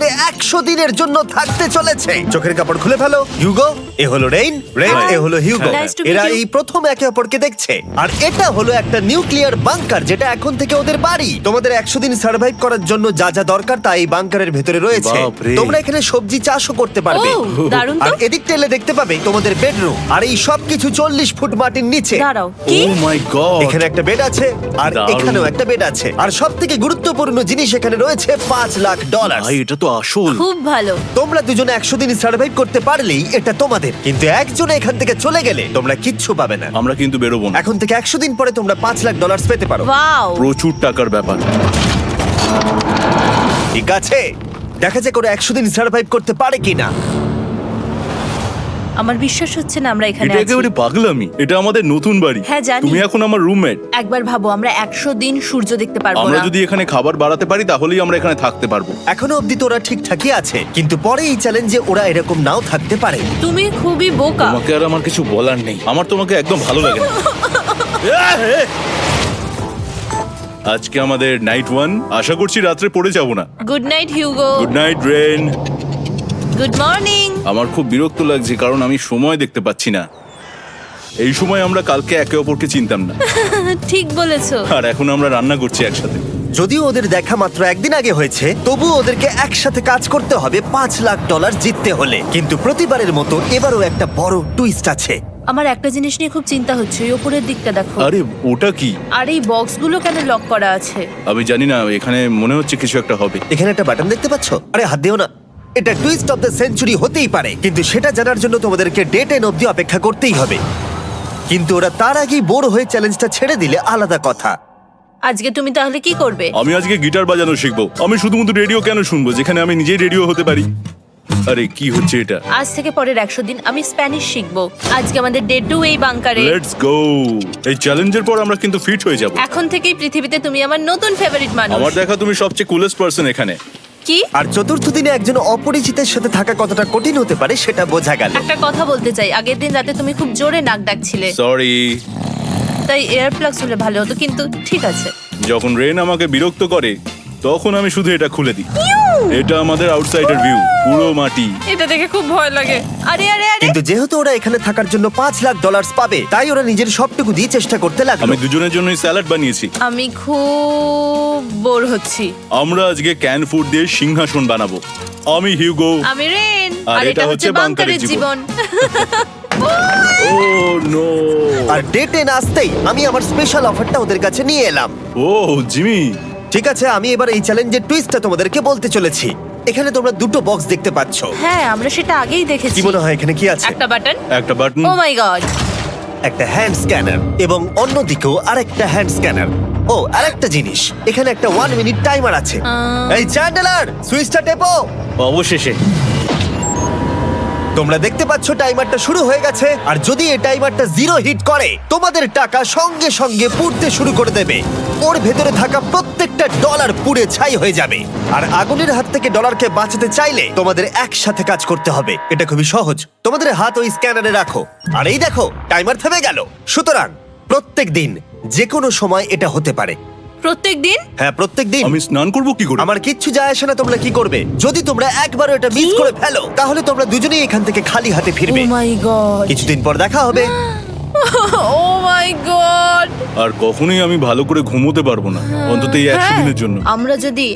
100 দিনের জন্য থাকতে চলেছে। চোখের কাপড় খুলে ফেলো। হিউগো, এ হলো রেইন, এ হলো হিউগো। Nice to meet এরা you. এই প্রথম একে অপরকে দেখছে। আর এটা হলো একটা নিউক্লিয়ার বাংকার, যেটা এখন থেকে ওদের বাড়ি। তোমাদের 100 দিন সার্ভাইভ করার জন্য যা যা দরকার তা এই বাংকারের ভেতরে রয়েছে। বাপরে। তোমরা এখানে সবজি চাষও করতে পারবে। ও, দারুণ আর তো। এদিক টেলে দেখতে পাবে তোমাদের বেডরুম। আর এই সব কিছু 40 ফুট মাটির নিচে। দাঁড়াও, কি? ও মাই গড, এখানে একটা বেড আছে, আর দারুণ। এখানেও একটা বেড আছে। আর সব থেকে গুরুত্বপূর্ণ জিনিস এখানে রয়েছে $5,00,000। ভাই এটা তো আসল। খুব ভালো। তোমরা দুজনে 100 দিন সার্ভাইভ করতে পারলেই এটা তোমাদের, কিন্তু একজন এখান থেকে চলে গেলে তোমরা কিচ্ছু পাবে না। আমরা কিন্তু বেরোবো না, এখন থেকে 100 দিন পরে তোমরা $5,00,000 পেতে পারো। ওয়াও। প্রচুর টাকার ব্যাপার। ঠিক আছে, দেখা যাক ওরা 100 দিন সার্ভাইভ করতে পারে কিনা। আমার বিশ্বাস হচ্ছে না আমরা এখানে এটা আছি। একেবারে পাগলামি। এটা আমাদের নতুন বাড়ি। হ্যাঁ, জানি। তুমি এখন আমার রুমমেট। একবার ভাবো, আমরা 100 দিন সূর্য দেখতে পারবো আমরা না। যদি এখানে খাবার বাড়াতে পারি তাহলেই আমরা এখানে থাকতে পারবো। এখনো অব্দি তো ওরা ঠিকঠাকই আছে, কিন্তু পরে এই চ্যালেঞ্জে ওরা এরকম নাও থাকতে পারে। তুমি খুবই বোকা। তোমাকে আর আমার কিছু বলার নেই। আমার তোমাকে একদম ভালো লাগে না। আজকে আমাদের নাইট 1। আশা করছি রাত্রে পড়ে যাব না। Good night Hugo. Good night Ren. Good morning. আমার খুব বিরক্ত লাগছে কারণ আমি সময় দেখতে পাচ্ছি না। এই সময় আমরা কালকে একে অপরকে চিনতাম না, ঠিক বলেছো। আর এখন আমরা রান্না করছি একসাথে। যদিও ওদের দেখা মাত্র একদিন আগে হয়েছে, তবুও ওদেরকে একসাথে কাজ করতে হবে $5,00,000 জিততে হলে। কিন্তু প্রতিবারের মতো এবারও একটা বড় টুইস্ট আছে। আমার একটা জিনিস নিয়ে খুব চিন্তা হচ্ছে, ওই উপরের দিকটা দেখো। আরে ওটা কি? আর এই বক্সগুলো কেন লক করা আছে? আমি জানি না, এখানে মনে হচ্ছে কিছু একটা হবে। এখানে একটা বাটন দেখতে পাচ্ছ? আরে হাত দিও না। এটা টুইস্ট অফ দ্য সেঞ্চুরি হতেই পারে, কিন্তু সেটা জানার জন্য তোমাদেরকে ডে 10 অব্দি অপেক্ষা করতেই হবে। কিন্তু ওরা তার আগেই বোর হয়ে চ্যালেঞ্জটা ছেড়ে দিলে আলাদা কথা। আজকে তুমি তাহলে কি করবে? আমি আজকে গিটার বাজানো শিখবো। আমি শুধুমাত্র রেডিও কেন শুনবো, যেখানে আমি নিজেই রেডিও হতে পারি। আরে কি হচ্ছে এটা? আজ থেকে পরের 100 দিন আমি স্প্যানিশ শিখবো। আজকে আমাদের ডে 2 এই বাংকারে। Let's go. এই চ্যালেঞ্জের পর আমরা কিন্তু ফিট হয়ে যাব। এখন থেকেই পৃথিবীতে তুমি আমার নতুন ফেভারিট মানুষ। আমার দেখা তুমি সবচেয়ে কুলেস্ট পারসন এখানে। কি? আর চতুর্থ দিনে একজন অপরিচিতের সাথে থাকা কতটা কঠিন হতে পারে সেটা বোঝা গেল। একটা কথা বলতে চাই, আগের দিন রাতে তুমি খুব জোরে নাক ডাকছিলে, সরি। তাই এয়ার প্লাগস হলে ভালো হতো, কিন্তু ঠিক আছে। যখন রেন আমাকে বিরক্ত করে তখন আমি শুধু এটা খুলে দিই। এটা আমাদের আউটসাইডার ভিউ, পুরো মাটি। এটা দেখে খুব ভয় লাগে। আরে আরে আরে, কিন্তু যেহেতু ওরা এখানে থাকার জন্য $5,00,000 পাবে, তাই ওরা নিজের সবটুকু দিয়ে চেষ্টা করতে লাগলো। আমি দুজনের জন্যই স্যালাড বানিয়েছি। আমি খুব বোর হচ্ছি। আমরা আজকে ক্যান ফুড দিয়ে সিংহাসন বানাবো। আমি হিউগো। আমি রেন, আর আর এটা এটা হচ্ছে হচ্ছে বাংকারের বাংকারের জীবন। ও নো। আর ডে 10 আসতেই আমি আমার স্পেশাল অফারটা ওদের কাছে নিয়ে এলাম। ও জিমি। ঠিক আছে, আমি এবার এই চ্যালেঞ্জের টুইস্টটা তোমাদেরকে বলতে চলেছি। এখানে তোমরা দুটো বক্স দেখতে পাচ্ছ। হ্যাঁ, আমরা সেটা আগেই দেখেছি। কি মনে হয় এখানে কি আছে? একটা বাটন। একটা বাটন। ও মাই গড। একটা হ্যান্ড স্ক্যানার, এবং অন্যদিকেও আরেকটা হ্যান্ড স্ক্যানার। ও, আরেকটা জিনিস, এখানে একটা 1 মিনিট টাইমার আছে। এই চ্যান্ডেলার, সুইচটা টেপো। অবশেষে। তোমরা দেখতে পাচ্ছ টাইমারটা শুরু হয়ে গেছে, আর যদি এই টাইমারটা 0 হিট করে তোমাদের টাকা সঙ্গে সঙ্গে পুড়তে শুরু করে দেবে। ওর ভেতরে থাকা প্রত্যেকটা ডলার পুড়ে ছাই হয়ে যাবে। আর আগুনের হাত থেকে ডলারকে বাঁচাতে চাইলে তোমাদের একসাথে কাজ করতে হবে। এটা খুবই সহজ। তোমাদের হাত ওই স্ক্যানারে রাখো, আর এই দেখো টাইমার থেমে গেল। সুতরাং প্রত্যেক দিন যে কোনো সময় এটা হতে পারে। প্রত্যেক দিন? হ্যাঁ, প্রত্যেক দিন। আমি স্নান করব কি করে? আমার কিচ্ছু যায় আসে না তোমরা কি করবে। যদি তোমরা একবারও এটা মিস করে ফেলো, তাহলে তোমরা দুজনেই এখান থেকে খালি হাতে ও ফিরবে। মাই গড। কিছুদিন পর দেখা হবে। ও মাই গড। আর কখনোই আমি ভালো করে ঘুমোতে পারবো না, অন্তত এই 100 দিনের জন্য। আমরা যদি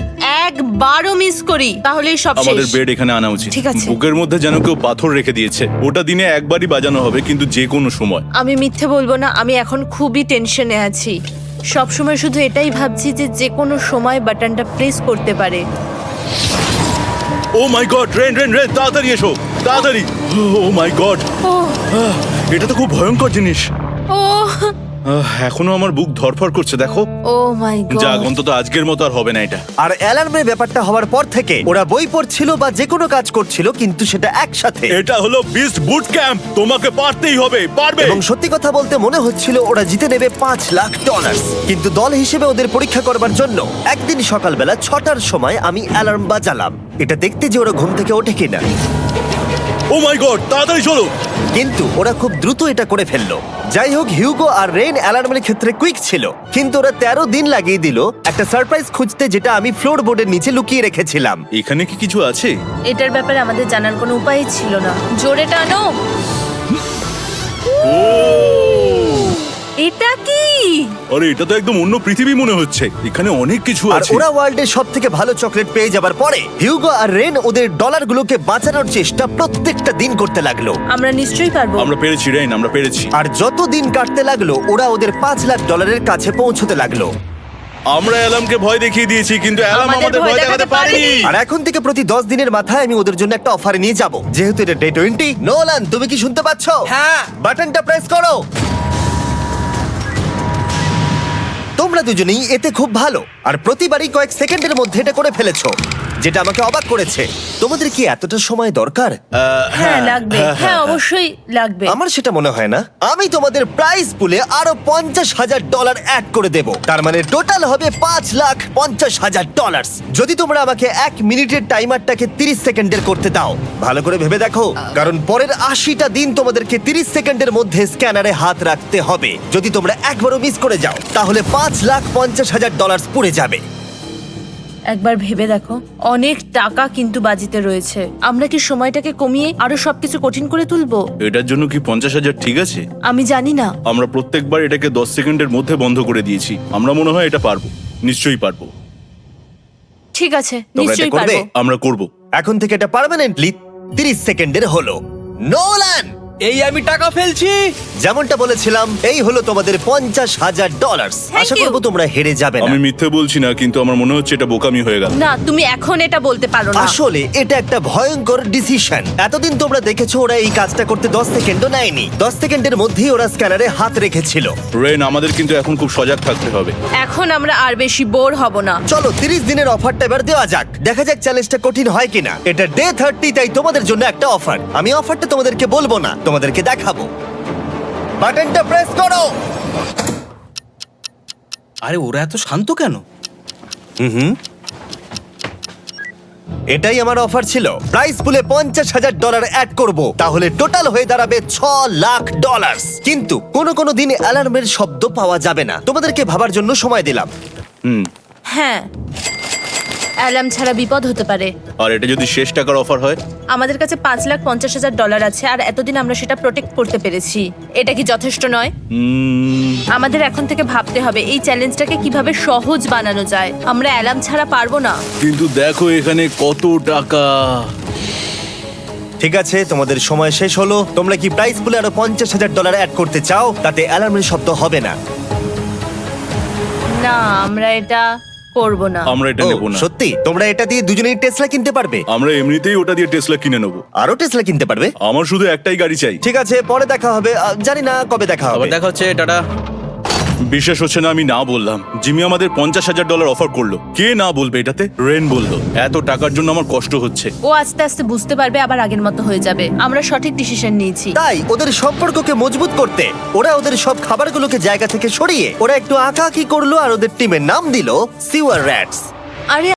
একবারও মিস করি তাহলেই সব আমাদের শেষ। বেড এখানে আনা উচিত। ঠিক আছে। বুকের মধ্যে যেন কেউ পাথর রেখে দিয়েছে। ওটা দিনে একবারই বাজানো হবে, কিন্তু যে কোনো সময়। আমি মিথ্যে বলবো না, আমি এখন খুবই টেনশনে আছি। সব সময় শুধু এটাই ভাবছি যে যে কোনো সময় বাটনটা প্রেস করতে পারে। ও মাই গড, রেন রেন রেন, তাড়াতাড়ি এসো, তাড়াতাড়ি। ও মাই গড, ও এটা তো খুব ভয়ঙ্কর জিনিস। ও এখনো আমার বুক ধড়ফড় করছে, দেখো। ও মাই গড। যাক, অন্তত আজকের মতো আর হবে না এটা। আর অ্যালার্মের ব্যাপারটা হওয়ার পর থেকে ওরা বই পড়ছিল বা যে কোনো কাজ করছিল, কিন্তু সেটা একসাথে। এটা হলো বিস্ট বুট ক্যাম্প, তোমাকে পারতেই হবে, পারবে। এবং সত্যি কথা বলতে মনে হচ্ছিল ওরা জিতে নেবে $5,00,000। কিন্তু দল হিসেবে ওদের পরীক্ষা করবার জন্য একদিন সকালবেলা 6টার সময় আমি অ্যালার্ম বাজালাম, এটা দেখতে যে ওরা ঘুম থেকে ওঠে কিনা। ও মাই গড, তাড়াতাড়ি চলো। কিন্তু ওরা খুব দ্রুত এটা করে ফেললো। যাই হোক, হিউগো আর রেন অ্যালার্মের ক্ষেত্রে কুইক ছিল, কিন্তু ওরা 13 দিন লাগিয়ে দিল একটা সারপ্রাইজ খুঁজতে, যেটা আমি ফ্লোর বোর্ডের নিচে লুকিয়ে রেখেছিলাম। এখানে কি কিছু আছে? এটার ব্যাপারে আমাদের জানার কোনো উপায় ছিল না। জোরে টানো। ও এটা কি? আরে, এটা তো একদম অন্য পৃথিবী মনে হচ্ছে। এখানে অনেক কিছু আর আছে। ওরা ওয়ার্ল্ডের সব থেকে ভালো চকলেট পেয়ে যাবার পরে হিউগো আর রেন ওদের ডলারগুলোকে বাঁচানোর চেষ্টা প্রত্যেকটা দিন করতে লাগলো। আমরা নিশ্চয়ই পারবো। আমরা পেরেছি রেন, আমরা পেরেছি। আর যত দিন কাটতে লাগলো, ওরা ওদের $5,00,000 কাছে পৌঁছতে লাগলো। আমরা অ্যালামকে ভয় দেখিয়ে দিয়েছি, কিন্তু অ্যালাম আমাদের আমাদের ভয় ভয় দেখাতে দেখাতে পারেনি। পারেনি। আর এখন থেকে প্রতি 10 দিনের মাথায় আমি ওদের জন্য একটা অফার নিয়ে যাব, যেহেতু এটা ডে 20। নোলান, তুমি কি শুনতে পাচ্ছ? হ্যাঁ। বাটনটা প্রেস করো। তোমরা দুজনেই এতে খুব ভালো, আর প্রতিবারই কয়েক সেকেন্ডের মধ্যে এটা করে ফেলেছো, যেটা আমাকে অবাক করেছে। তোমাদের কি এতটা সময় দরকার? হ্যাঁ লাগবে, হ্যাঁ অবশ্যই লাগবে। আমার সেটা মনে হয় না। আমি তোমাদের প্রাইস পুলে আরো $50,000 অ্যাড করে দেব, তার মানে টোটাল হবে $5,50,000। যদি তোমরা আমাকে 1 মিনিটের টাইমারটাকে 30 সেকেন্ডের করতে দাও। ভালো করে ভেবে দেখো, কারণ পরের 80টা দিন তোমাদেরকে 30 সেকেন্ডের মধ্যে স্ক্যানারে হাত রাখতে হবে। যদি তোমরা একবারও মিস করে যাও, তাহলে $5,50,000 পুড়ে যাবে। একবার ভেবে দেখো, অনেক টাকা কিন্তু বাজিতে রয়েছে। আমরা কি সময়টাকে কমিয়ে আরো সবকিছু কঠিন করে তুলবো? এটার জন্য কি 50,000 ঠিক আছে? আমি জানি না। আমরা প্রত্যেকবার এটাকে 10 সেকেন্ডের মধ্যে বন্ধ করে দিয়েছি। আমরা মনে হয় এটা পারবো, নিশ্চয়ই পারবো। ঠিক আছে, তোমরা এটা নিশ্চয়ই করবে? পারবো। আমরা করব। এখন থেকে এটা পার্মানেন্টলি 30 সেকেন্ডের হলো। নোলান, এই আমি টাকা ফেলছি। যেমনটা বলেছিলাম, এই হলো তোমাদের $50,000। Thank Asha you. করবো তোমরা হেরে যাবে না। আমি মিথ্যে বলছি না, কিন্তু আমার মনে হচ্ছে এটা বোকামি হয়ে গেল। না, তুমি এখন এটা বলতে পারো না। আসলে এটা একটা ভয়ঙ্কর ডিসিশন। এতদিন তোমরা দেখেছো ওরা এই কাজটা করতে 10 সেকেন্ডও নেয়নি। 10 সেকেন্ডের মধ্যেই ওরা স্ক্যানারে হাত রেখেছিল। রেন, আমাদের কিন্তু এখন খুব সজাগ থাকতে হবে। এখন আমরা আর বেশি বোর হব না। চলো 30 দিনের অফারটা এবার দেওয়া যাক, দেখা যাক চ্যালেঞ্জটা কঠিন হয় কিনা। এটা ডে 30, তাই তোমাদের জন্য একটা অফার। আমি অফারটা তোমাদেরকে বলবো না, তোমাদেরকে দেখাবো। বাটনটা প্রেস করো। আরে ওরা এত শান্ত কেন? এটাই আমার অফার ছিল। প্রাইস পুলে $50,000 অ্যাড করব, তাহলে টোটাল হয়ে দাঁড়াবে $6,00,000। কিন্তু কোনো দিন অ্যালার্মের শব্দ পাওয়া যাবে না। তোমাদেরকে ভাবার জন্য সময় দিলাম। হ্যাঁ, অ্যালার্ম ছাড়া বিপদ হতে পারে। আর এটা যদি শেষ টাকার অফার হয়? আমাদের কাছে $5,50,000 আছে, আর এতদিন আমরা সেটা প্রোটেক্ট করতে পেরেছি। এটা কি যথেষ্ট নয়? আমাদের এখন থেকে ভাবতে হবে এই চ্যালেঞ্জটাকে কিভাবে সহজ বানানো যায়। আমরা অ্যালার্ম ছাড়া পারবো না। কিন্তু দেখো এখানে কত টাকা। ঠিক আছে, তোমাদের সময় শেষ হলো। তোমরা কি প্রাইস পুলে আরো $50,000 অ্যাড করতে চাও? তাতে অ্যালার্মের শব্দ হবে না। না, আমরা এটা করব না। আমরা এটা নেব না। সত্যি? তোমরা এটা দিয়ে দুজনেই টেসলা কিনতে পারবে? আমরা এমনিতেই ওটা দিয়ে টেসলা কিনে নেব। আরো টেসলা কিনতে পারবে? আমার শুধু একটাই গাড়ি চাই। ঠিক আছে, পরে দেখা হবে। জানি না কবে দেখা আবার হবে। দেখা হচ্ছে, টাটা। বিশ্বাস হচ্ছে না আমি না বললাম। জিমি আমাদের $50,000 অফার করলো। কে না বলবে এটাতে? রেন বললো। এত টাকার জন্য আমার কষ্ট হচ্ছে। ও আস্তে আস্তে বুঝতে পারবে, আবার আগের মতো হয়ে যাবে। আমরা সঠিক ডিসিশন নিয়েছি। তাই ওদের সম্পর্ককে মজবুত করতে ওরা ওদের সব খাবারগুলোকে জায়গা থেকে সরিয়ে ওরা একটু আঁকাআঁকি করলো, আর ওদের টিমের নাম দিল সিওয়ার র্যাটস। আরে